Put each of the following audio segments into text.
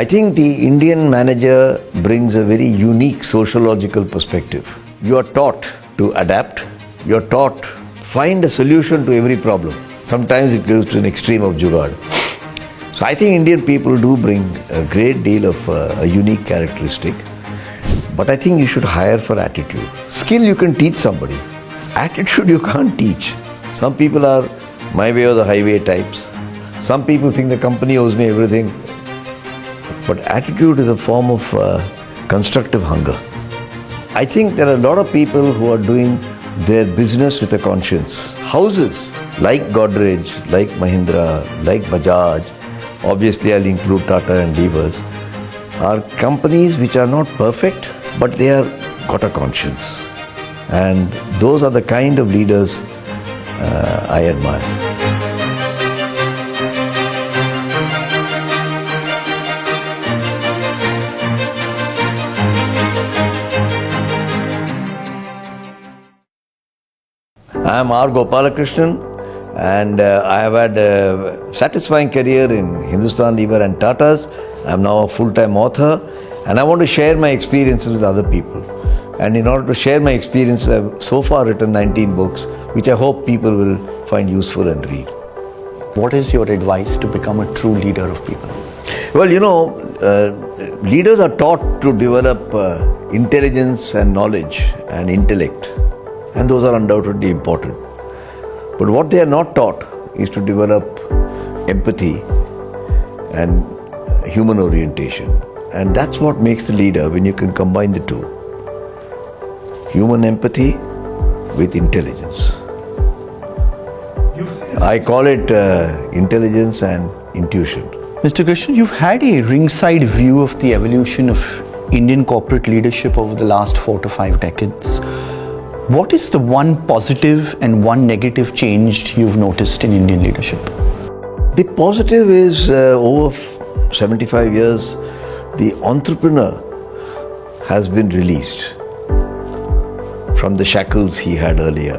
I think the Indian manager brings a very unique sociological perspective. You are taught to adapt. You are taught find a solution to every problem. Sometimes it goes to an extreme of jugaad. So I think Indian people do bring a great deal of a unique characteristic. But I think you should hire for attitude. Skill you can teach somebody. Attitude you can't teach. Some people are my way or the highway types. Some people think the company owes me everything. But attitude is a form of constructive hunger. I think there are a lot of people who are doing their business with a conscience. Houses like Godrej, like Mahindra, like Bajaj, obviously I'll include Tata and Levers, are companies which are not perfect, but they are got a conscience. And those are the kind of leaders I admire. I am R Gopalakrishnan, and I have had a satisfying career in Hindustan Lever and Tatas. I am now a full-time author, and I want to share my experiences with other people. And in order to share my experiences, I have so far written 19 books, which I hope people will find useful and read. What is your advice to become a true leader of people? Well, leaders are taught to develop intelligence and knowledge and intellect. And those are undoubtedly important. But what they are not taught is to develop empathy and human orientation. And that's what makes the leader when you can combine the two. Human empathy with intelligence. I call it intelligence and intuition. Mr. Krishnan, you've had a ringside view of the evolution of Indian corporate leadership over the last 4 to 5 decades. What is the one positive and one negative change you've noticed in Indian leadership? The positive is over 75 years, the entrepreneur has been released from the shackles he had earlier.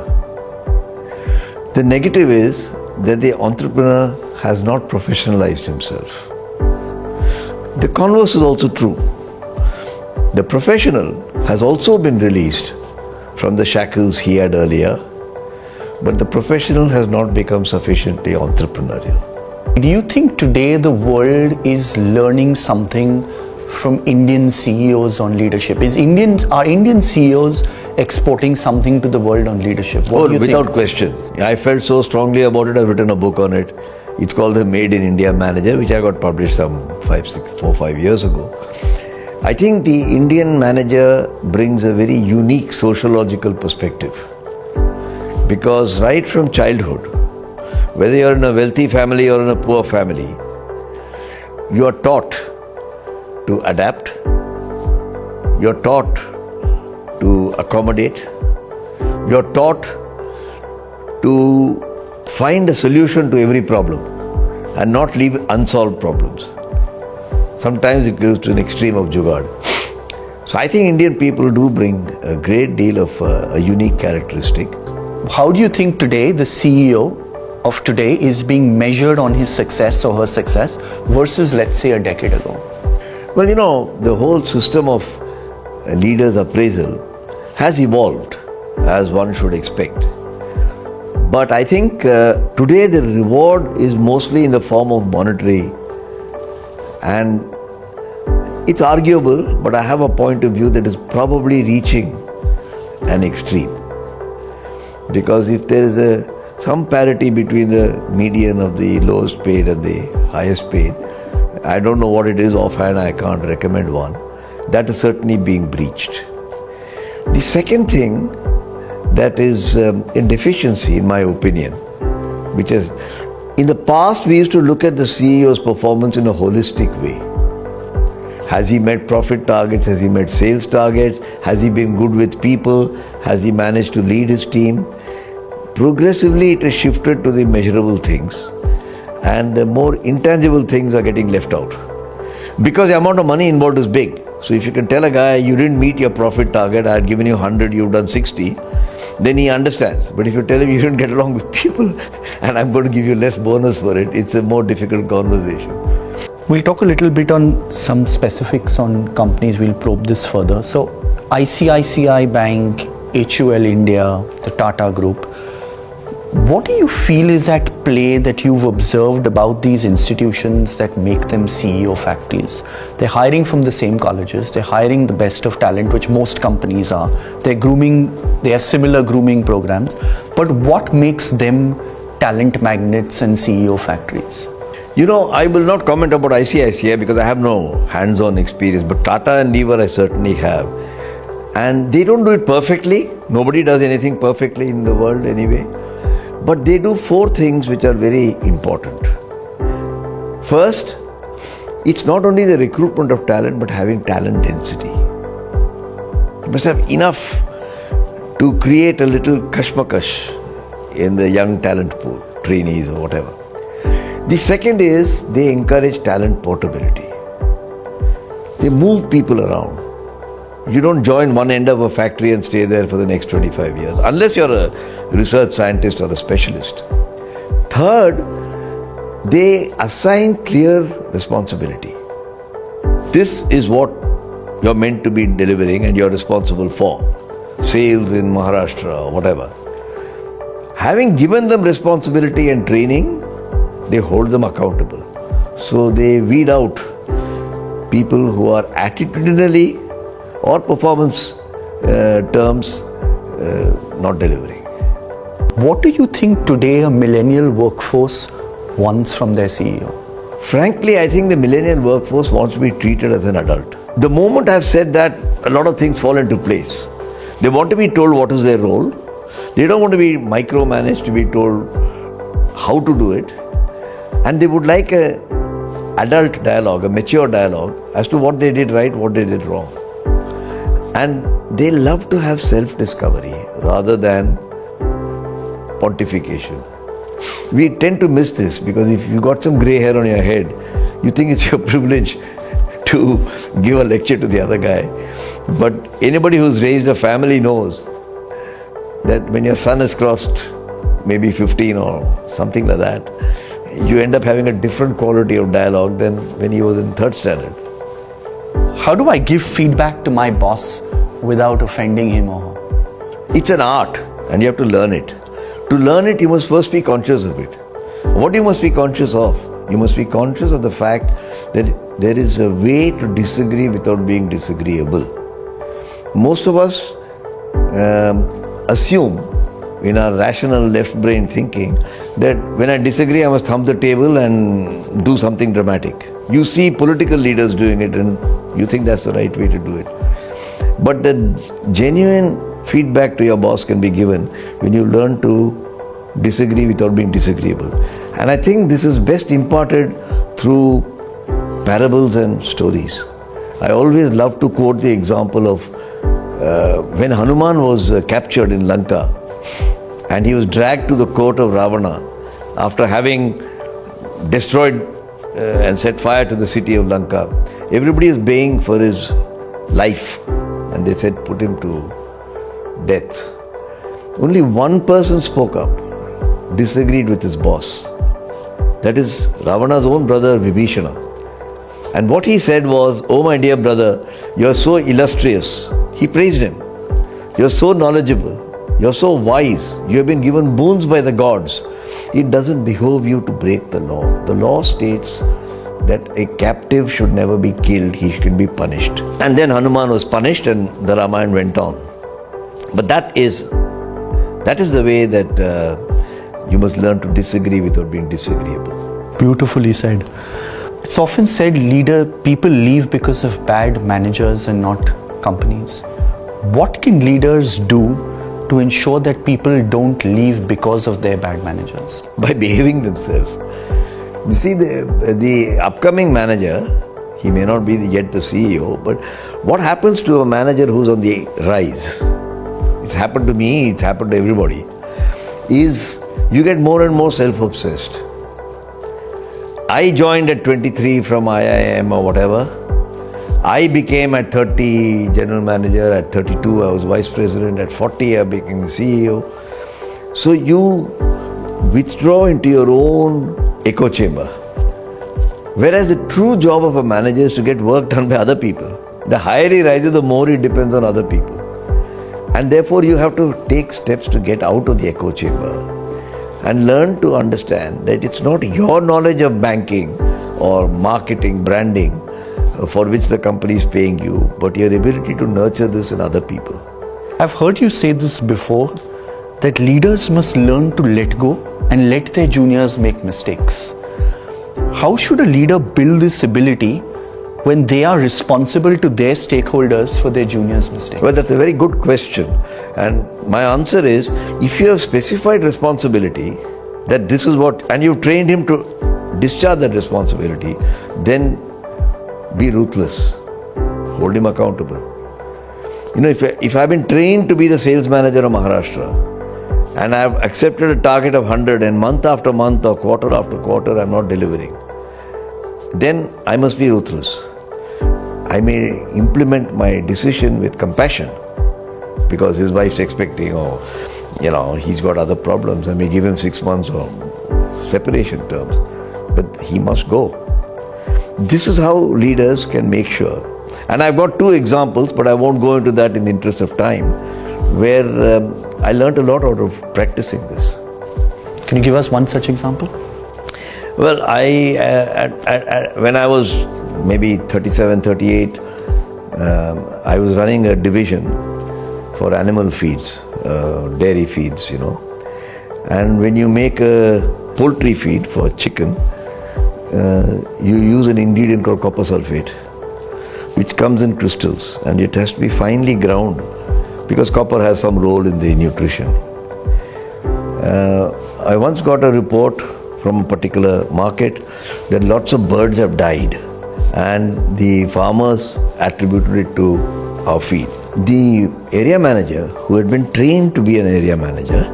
The negative is that the entrepreneur has not professionalized himself. The converse is also true. The professional has also been released from the shackles he had earlier, but the professional has not become sufficiently entrepreneurial. Do you think today the world is learning something from Indian CEOs on leadership? Are Indian CEOs exporting something to the world on leadership? What do you without think? question. I felt so strongly about it, I've written a book on it. It's called The Made in India Manager, which I got published some 5 years ago. I think the Indian manager brings a very unique sociological perspective. Because right from childhood, whether you're in a wealthy family or in a poor family, you are taught to adapt, you're taught to accommodate, you're taught to find a solution to every problem and not leave unsolved problems. Sometimes it goes to an extreme of jugaad. So I think Indian people do bring a great deal of a unique characteristic. How do you think today the CEO of today is being measured on his success or her success versus, let's say, a decade ago? Well, the whole system of leaders' appraisal has evolved, as one should expect. But I think today the reward is mostly in the form of monetary, and it's arguable, but I have a point of view that is probably reaching an extreme. Because if there is some parity between the median of the lowest paid and the highest paid, I don't know what it is offhand, I can't recommend one. That is certainly being breached. The second thing that is in deficiency, in my opinion, which is, in the past we used to look at the CEO's performance in a holistic way. Has he met profit targets? Has he met sales targets? Has he been good with people? Has he managed to lead his team? Progressively it has shifted to the measurable things, and the more intangible things are getting left out. Because the amount of money involved is big. So if you can tell a guy, you didn't meet your profit target, I had given you 100, you've done 60, then he understands. But if you tell him you didn't get along with people and I'm going to give you less bonus for it, it's a more difficult conversation. We'll talk a little bit on some specifics on companies. We'll probe this further. So, ICICI Bank, HUL India, the Tata Group. What do you feel is at play that you've observed about these institutions that make them CEO factories? They're hiring from the same colleges, they're hiring the best of talent, which most companies are. They're grooming, they have similar grooming programs. But what makes them talent magnets and CEO factories? You know, I will not comment about ICICI because I have no hands-on experience, but Tata and Lever I certainly have. And they don't do it perfectly. Nobody does anything perfectly in the world anyway. But they do 4 things which are very important. First, it's not only the recruitment of talent, but having talent density. You must have enough to create a little kashmakash in the young talent pool, trainees or whatever. The second is they encourage talent portability. They move people around. You don't join one end of a factory and stay there for the next 25 years, unless you're a research scientist or a specialist. Third, they assign clear responsibility. This is what you're meant to be delivering and you're responsible for. Sales in Maharashtra or whatever. Having given them responsibility and training, they hold them accountable. So they weed out people who are attitudinally or performance terms not delivering. What do you think today a millennial workforce wants from their CEO? Frankly, I think the millennial workforce wants to be treated as an adult. The moment I've said that, a lot of things fall into place. They want to be told what is their role. They don't want to be micromanaged, to be told how to do it. And they would like an adult dialogue, a mature dialogue as to what they did right, what they did wrong. And they love to have self-discovery rather than pontification. We tend to miss this because if you got some grey hair on your head, you think it's your privilege to give a lecture to the other guy. But anybody who's raised a family knows that when your son has crossed maybe 15 or something like that, you end up having a different quality of dialogue than when he was in 3rd standard. How do I give feedback to my boss without offending him or her? It's an art and you have to learn it. To learn it, you must first be conscious of it. What you must be conscious of? You must be conscious of the fact that there is a way to disagree without being disagreeable. Most of us assume in our rational left brain thinking that when I disagree, I must thump the table and do something dramatic. You see political leaders doing it and you think that's the right way to do it. But the genuine feedback to your boss can be given when you learn to disagree without being disagreeable. And I think this is best imparted through parables and stories. I always love to quote the example of when Hanuman was captured in Lanka and he was dragged to the court of Ravana after having destroyed and set fire to the city of Lanka. Everybody is baying for his life and they said put him to death. Only one person spoke up, disagreed with his boss. That is Ravana's own brother Vibhishana. And what he said was, "Oh my dear brother, you are so illustrious." He praised him. "You are so knowledgeable. You are so wise. You have been given boons by the gods. It doesn't behove you to break the law. The law states that a captive should never be killed. He can be punished." And then Hanuman was punished and the Ramayana went on. But that is the way that you must learn to disagree without being disagreeable. Beautifully said. It's often said people leave because of bad managers and not companies. What can leaders do to ensure that people don't leave because of their bad managers? By behaving themselves. You see, the upcoming manager, he may not be yet the CEO, but what happens to a manager who's on the rise? It happened to me, it's happened to everybody, is you get more and more self-obsessed. I joined at 23 from IIM or whatever. I became at 30 general manager, at 32 I was vice president, at 40 I became CEO. So you withdraw into your own echo chamber Whereas the true job of a manager is to get work done by other people. The higher he rises, the more he depends on other people. And therefore you have to take steps to get out of the echo chamber and learn to understand that it's not your knowledge of banking or marketing, branding for which the company is paying you, but your ability to nurture this in other people. I've heard you say this before, that leaders must learn to let go and let their juniors make mistakes. How should a leader build this ability when they are responsible to their stakeholders for their juniors' mistakes? Well, that's a very good question. And my answer is, if you have specified responsibility, that this is what, and you've trained him to discharge that responsibility, then be ruthless. Hold him accountable. You know, if I've been trained to be the sales manager of Maharashtra, and I've accepted a target of 100 and month after month or quarter after quarter I'm not delivering, then I must be ruthless. I may implement my decision with compassion because his wife's expecting, or he's got other problems. I may give him 6 months or separation terms, but he must go. This is how leaders can make sure. And I've got 2 examples, but I won't go into that in the interest of time, where I learned a lot out of practicing this. Can you give us one such example? Well, when I was maybe 37, 38, I was running a division for animal feeds, dairy feeds, And when you make a poultry feed for chicken, you use an ingredient called copper sulfate, which comes in crystals, and it has to be finely ground because copper has some role in the nutrition. I once got a report from a particular market that lots of birds have died, and the farmers attributed it to our feed. The area manager, who had been trained to be an area manager,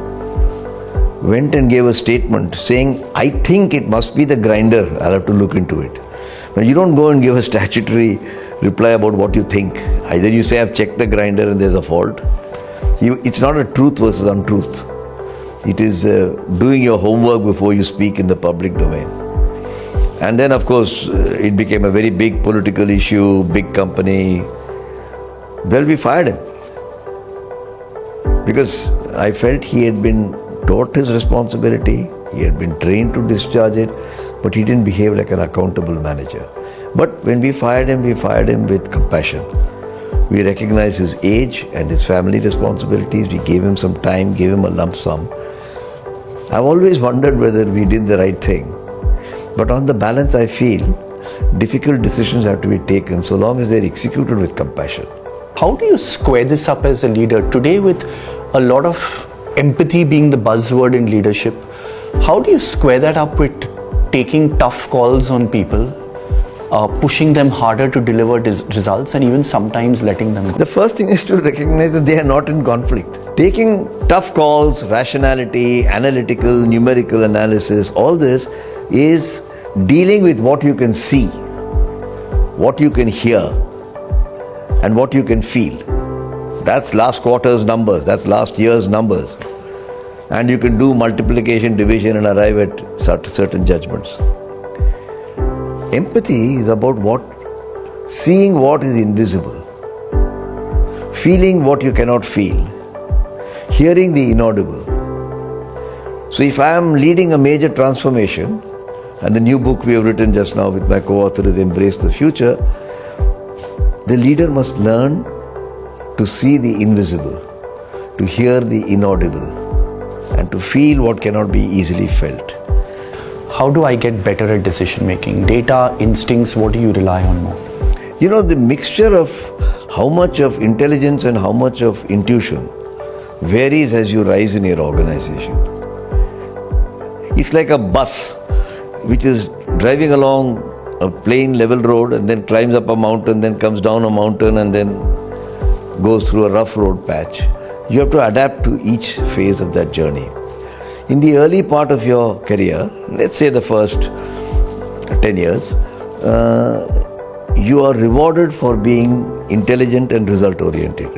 went and gave a statement saying, I think it must be the grinder, I'll have to look into it. Now, you don't go and give a statutory reply about what you think. Either you say, I've checked the grinder and there's a fault. It's not a truth versus untruth. It is doing your homework before you speak in the public domain. And then, of course, it became a very big political issue, big company. Well, we fired him because I felt he had been taught his responsibility, he had been trained to discharge it, but he didn't behave like an accountable manager. But when we fired him with compassion. We recognized his age and his family responsibilities. We gave him some time, gave him a lump sum. I've always wondered whether we did the right thing. But on the balance, I feel difficult decisions have to be taken so long as they're executed with compassion. How do you square this up as a leader? Today, with a lot of empathy being the buzzword in leadership, how do you square that up with taking tough calls on people, pushing them harder to deliver results, and even sometimes letting them go? The first thing is to recognize that they are not in conflict. Taking tough calls, rationality, analytical, numerical analysis, all this is dealing with what you can see, what you can hear, and what you can feel. That's last quarter's numbers, that's last year's numbers. And you can do multiplication, division, and arrive at certain judgments. Empathy is about seeing what is invisible, feeling what you cannot feel, hearing the inaudible. So if I am leading a major transformation, and the new book we have written just now with my co-author is Embrace the Future, the leader must learn to see the invisible, to hear the inaudible, and to feel what cannot be easily felt. How do I get better at decision making? Data, instincts, what do you rely on more? The mixture of how much of intelligence and how much of intuition varies as you rise in your organization. It's like a bus which is driving along a plain level road and then climbs up a mountain, then comes down a mountain and then goes through a rough road patch. You have to adapt to each phase of that journey. In the early part of your career, let's say the first 10 years, you are rewarded for being intelligent and result oriented.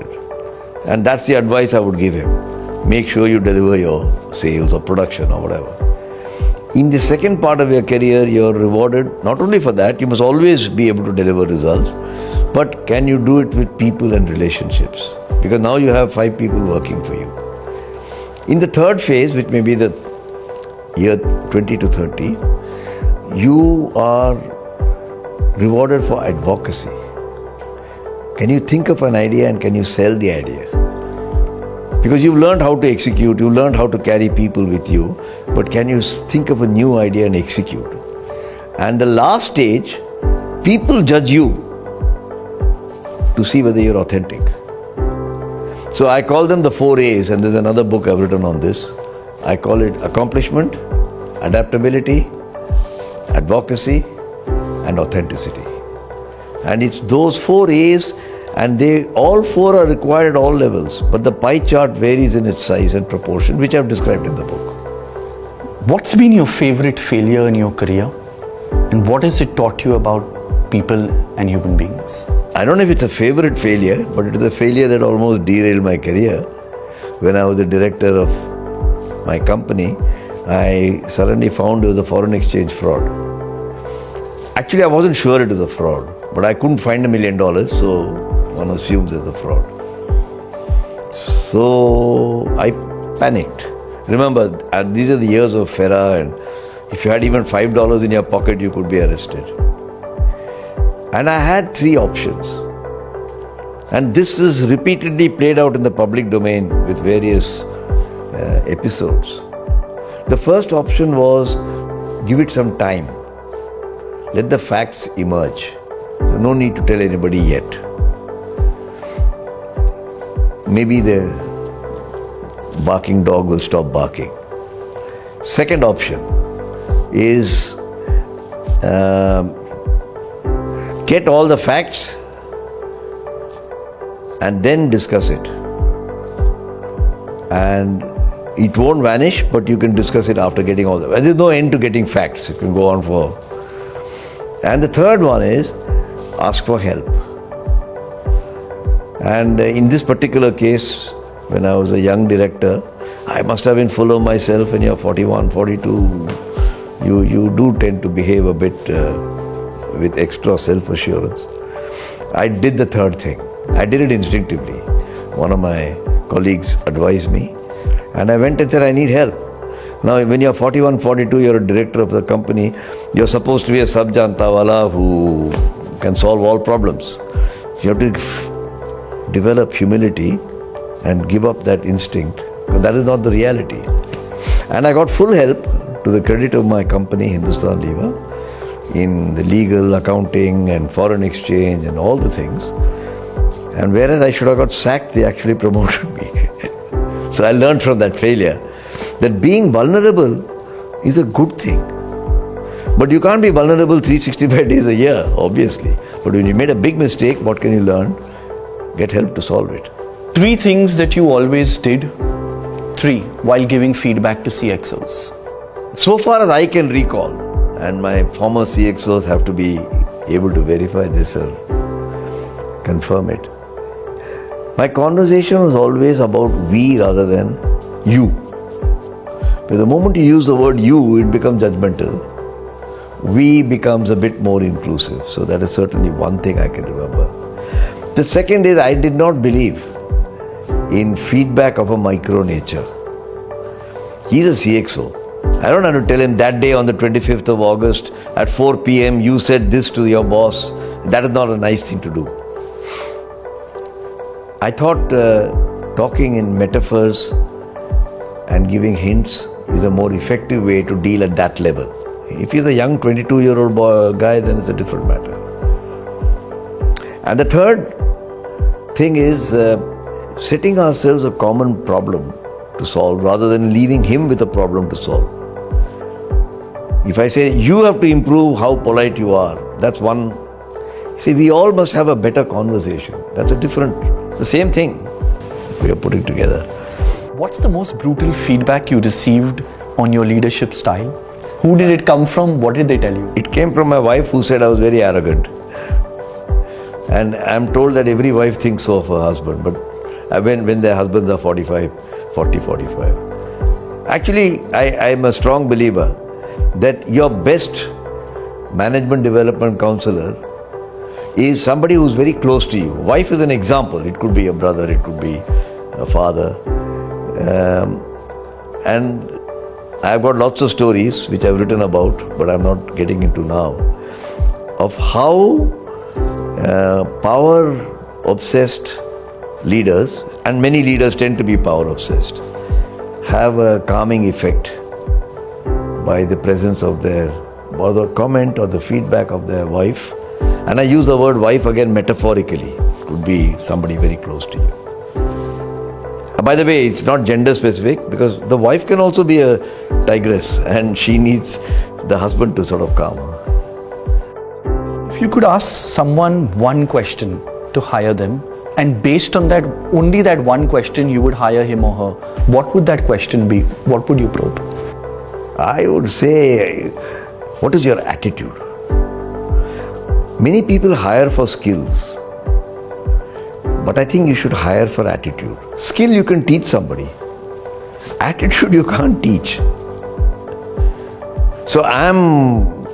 And that's the advice I would give him. Make sure you deliver your sales or production or whatever. In the second part of your career, you're rewarded not only for that, you must always be able to deliver results, but can you do it with people and relationships? Because now you have 5 people working for you. In the third phase, which may be the year 20 to 30, you are rewarded for advocacy. Can you think of an idea and can you sell the idea? Because you've learned how to execute, you've learned how to carry people with you, but can you think of a new idea and execute? And the last stage, people judge you to see whether you're authentic. So I call them the 4 A's, and there's another book I've written on this. I call it accomplishment, adaptability, advocacy, and authenticity. And it's those 4 A's, and they all 4 are required at all levels, but the pie chart varies in its size and proportion, which I've described in the book. What's been your favorite failure in your career, and what has it taught you about people and human beings? I don't know if it's a favorite failure, but it is a failure that almost derailed my career. When I was the director of my company, I suddenly found there was a foreign exchange fraud. Actually, I wasn't sure it was a fraud, but I couldn't find $1 million, so one assumes it's a fraud. So I panicked. Remember, these are the years of FERA, and if you had even $5 in your pocket, you could be arrested. And I had 3 options. And this is repeatedly played out in the public domain with various episodes. The first option was give it some time. Let the facts emerge. So no need to tell anybody yet. Maybe the barking dog will stop barking. Second option is get all the facts and then discuss it. And it won't vanish, but you can discuss it after getting all the... There's no end to getting facts. It can go on for... And the third one is ask for help. And in this particular case, when I was a young director, I must have been full of myself. When you're 41, 42, you do tend to behave a bit with extra self-assurance. I did the third thing. I did it instinctively. One of my colleagues advised me, and I went and said, I need help. Now, when you're 41, 42, you're a director of the company, you're supposed to be a sab-janta-wala who can solve all problems. You have to develop humility and give up that instinct, but that is not the reality. And I got full help, to the credit of my company, Hindustan Lever, in the legal, accounting and foreign exchange and all the things. And whereas I should have got sacked, they actually promoted me. So I learned from that failure that being vulnerable is a good thing. But you can't be vulnerable 365 days a year, obviously. But when you made a big mistake, what can you learn? Get help to solve it. 3 things that you always did, while giving feedback to CXOs. So far as I can recall, and my former CXOs have to be able to verify this or confirm it, my conversation was always about we rather than you. But the moment you use the word you, it becomes judgmental. We becomes a bit more inclusive. So that is certainly one thing I can remember. The second is I did not believe in feedback of a micro nature. He's a CXO. I don't have to tell him that day on the 25th of August at 4 p.m. you said this to your boss. That is not a nice thing to do. I thought talking in metaphors and giving hints is a more effective way to deal at that level. If he's a young 22-year-old guy, then it's a different matter. And the third thing is setting ourselves a common problem to solve rather than leaving him with a problem to solve. If I say, you have to improve how polite you are, that's one. See, we all must have a better conversation. That's it's the same thing we are putting together. What's the most brutal feedback you received on your leadership style? Who did it come from? What did they tell you? It came from my wife, who said I was very arrogant. And I'm told that every wife thinks so of her husband, but when their husbands are 40, 45. Actually, I'm a strong believer that your best management development counselor is somebody who's very close to you. Wife is an example. It could be a brother, it could be a father. And I've got lots of stories which I've written about, but I'm not getting into now, of how power-obsessed leaders, and many leaders tend to be power-obsessed, have a calming effect by the presence of their, or the comment or the feedback of their wife. And I use the word wife again metaphorically. It could be somebody very close to you. By the way, it's not gender specific, because the wife can also be a tigress and she needs the husband to sort of calm her. If you could ask someone one question to hire them, and based on that, only that one question, you would hire him or her, what would that question be? What would you probe? I would say, what is your attitude? Many people hire for skills, but I think you should hire for attitude. Skill you can teach somebody. Attitude you can't teach. So I'm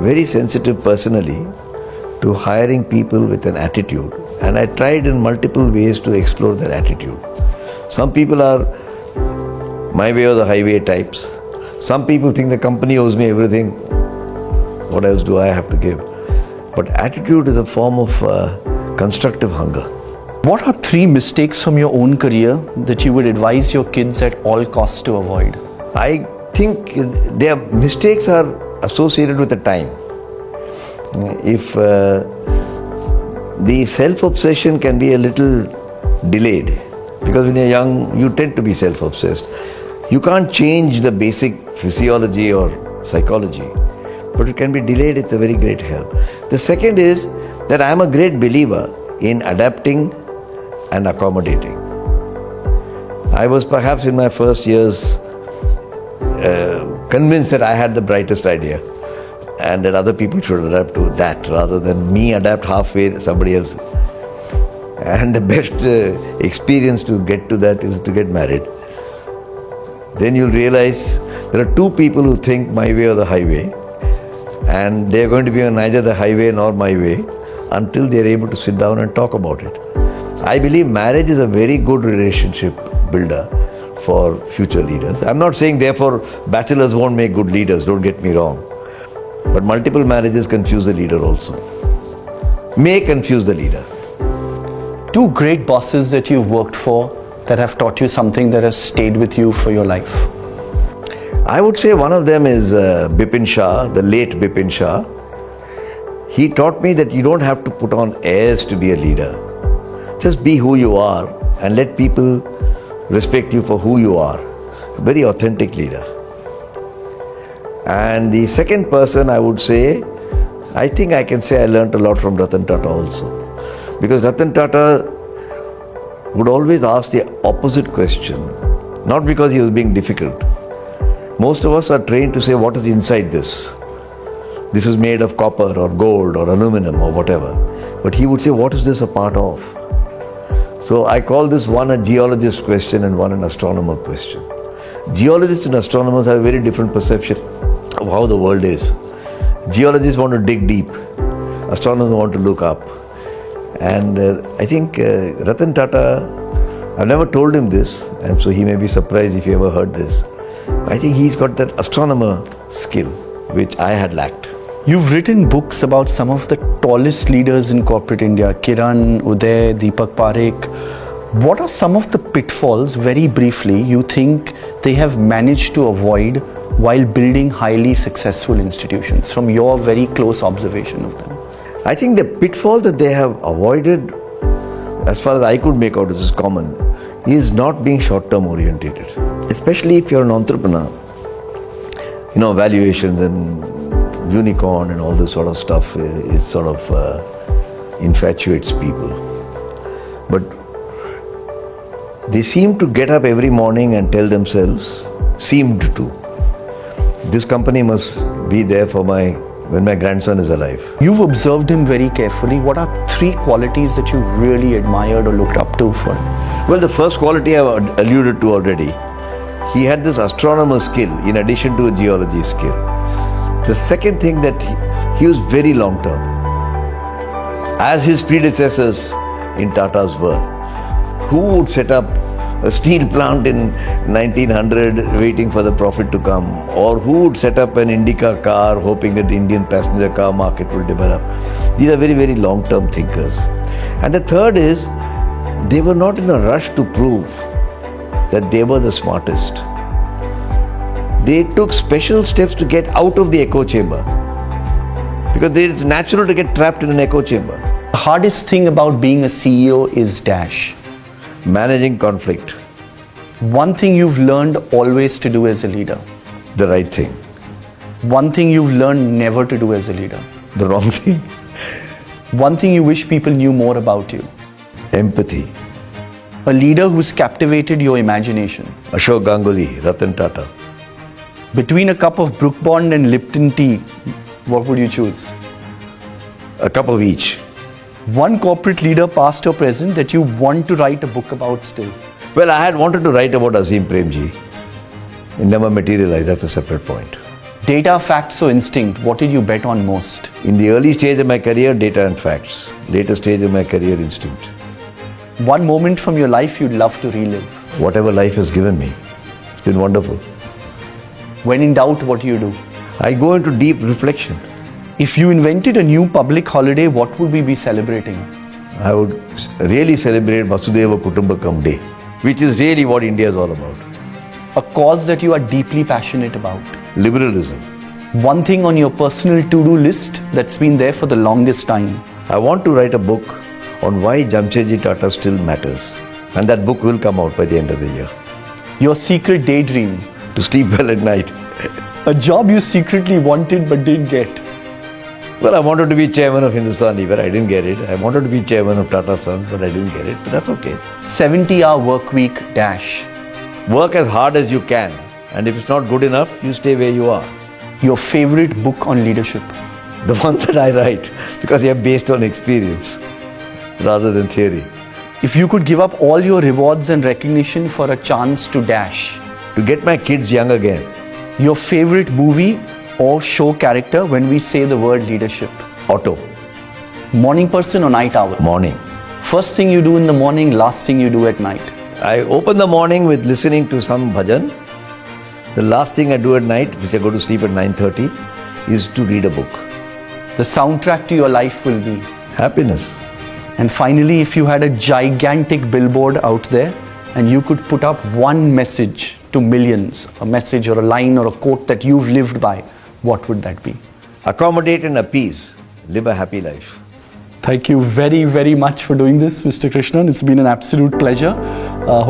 very sensitive personally to hiring people with an attitude, and I tried in multiple ways to explore their attitude. Some people are my way or the highway types. Some people think the company owes me everything. What else do I have to give? But attitude is a form of constructive hunger. What are 3 mistakes from your own career that you would advise your kids at all costs to avoid? I think their mistakes are associated with the time. If the self-obsession can be a little delayed, because when you're young, you tend to be self-obsessed. You can't change the basic physiology or psychology, but it can be delayed. It's a very great help. The second is that I'm a great believer in adapting and accommodating. I was perhaps in my first years convinced that I had the brightest idea and that other people should adapt to that rather than me adapt halfway somebody else. And the best experience to get to that is to get married. Then you'll realize there are 2 people who think my way or the highway, and they're going to be on neither the highway nor my way until they're able to sit down and talk about it. I believe marriage is a very good relationship builder for future leaders. I'm not saying therefore bachelors won't make good leaders, don't get me wrong. But multiple marriages confuse the leader also. May confuse the leader. 2 great bosses that you've worked for that have taught you something that has stayed with you for your life. I would say one of them is Bipin Shah, the late Bipin Shah. He taught me that you don't have to put on airs to be a leader. Just be who you are and let people respect you for who you are. A very authentic leader. And the second person I would say, I think I can say I learned a lot from Ratan Tata also. Because Ratan Tata would always ask the opposite question, not because he was being difficult. Most of us are trained to say, what is inside this? This is made of copper or gold or aluminum or whatever. But he would say, what is this a part of? So I call this one a geologist question and one an astronomer question. Geologists and astronomers have a very different perception of how the world is. Geologists want to dig deep. Astronomers want to look up. And I think Ratan Tata, I've never told him this, and so he may be surprised if he ever heard this. I think he's got that astronomer skill, which I had lacked. You've written books about some of the tallest leaders in corporate India, Kiran, Uday, Deepak Parekh. What are some of the pitfalls, very briefly, you think they have managed to avoid while building highly successful institutions, from your very close observation of them? I think the pitfall that they have avoided, as far as I could make out, this is common, is not being short-term orientated. Especially if you're an entrepreneur. You know, valuations and unicorn and all this sort of stuff is sort of infatuates people. But they seem to get up every morning and tell themselves, seemed to, this company must be there for when my grandson is alive. You've observed him very carefully. What are 3 qualities that you really admired or looked up to for him? Well, the first quality I've alluded to already. He had this astronomer skill in addition to a geology skill. The second thing that he was very long term. As his predecessors in Tata's were, who would set up a steel plant in 1900 waiting for the profit to come, or who would set up an Indica car hoping that the Indian passenger car market will develop. These are very, very long-term thinkers. And the third is, they were not in a rush to prove that they were the smartest. They took special steps to get out of the echo chamber, because it's natural to get trapped in an echo chamber. The hardest thing about being a CEO is dash. Managing conflict. One thing you've learned always to do as a leader. The right thing. One thing you've learned never to do as a leader. The wrong thing. One thing you wish people knew more about you. Empathy. A leader who's captivated your imagination. Ashok Ganguly, Ratan Tata. Between a cup of Brook Bond and Lipton tea, what would you choose? A cup of each. One corporate leader, past or present, that you want to write a book about still. Well, I had wanted to write about Azim Premji. It never materialized, that's a separate point. Data, facts or instinct, what did you bet on most? In the early stage of my career, data and facts. Later stage of my career, instinct. One moment from your life you'd love to relive. Whatever life has given me. It's been wonderful. When in doubt, what do you do? I go into deep reflection. If you invented a new public holiday, what would we be celebrating? I would really celebrate Vasudhaiva Kutumbakam Day, which is really what India is all about. A cause that you are deeply passionate about. Liberalism. One thing on your personal to-do list that's been there for the longest time. I want to write a book on why Jamshedji Tata still matters. And that book will come out by the end of the year. Your secret daydream. To sleep well at night. A job you secretly wanted but didn't get. Well, I wanted to be chairman of Hindustan but I didn't get it. I wanted to be chairman of Tata Sons, but I didn't get it. But that's okay. 70-hour work week dash. Work as hard as you can. And if it's not good enough, you stay where you are. Your favorite book on leadership. The ones that I write, because they are based on experience rather than theory. If you could give up all your rewards and recognition for a chance to dash. To get my kids young again. Your favorite movie or show character when we say the word leadership. Otto. Morning person or night owl? Morning. First thing you do in the morning, last thing you do at night. I open the morning with listening to some bhajan. The last thing I do at night, which I go to sleep at 9:30, is to read a book. The soundtrack to your life will be? Happiness. And finally, if you had a gigantic billboard out there and you could put up one message to millions, a message or a line or a quote that you've lived by, what would that be? Accommodate and appease. Live a happy life. Thank you very, very much for doing this, Mr. Krishnan. It's been an absolute pleasure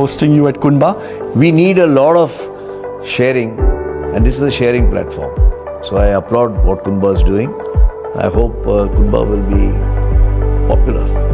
hosting you at Kunba. We need a lot of sharing, and this is a sharing platform. So I applaud what Kunba is doing. I hope Kunba will be popular.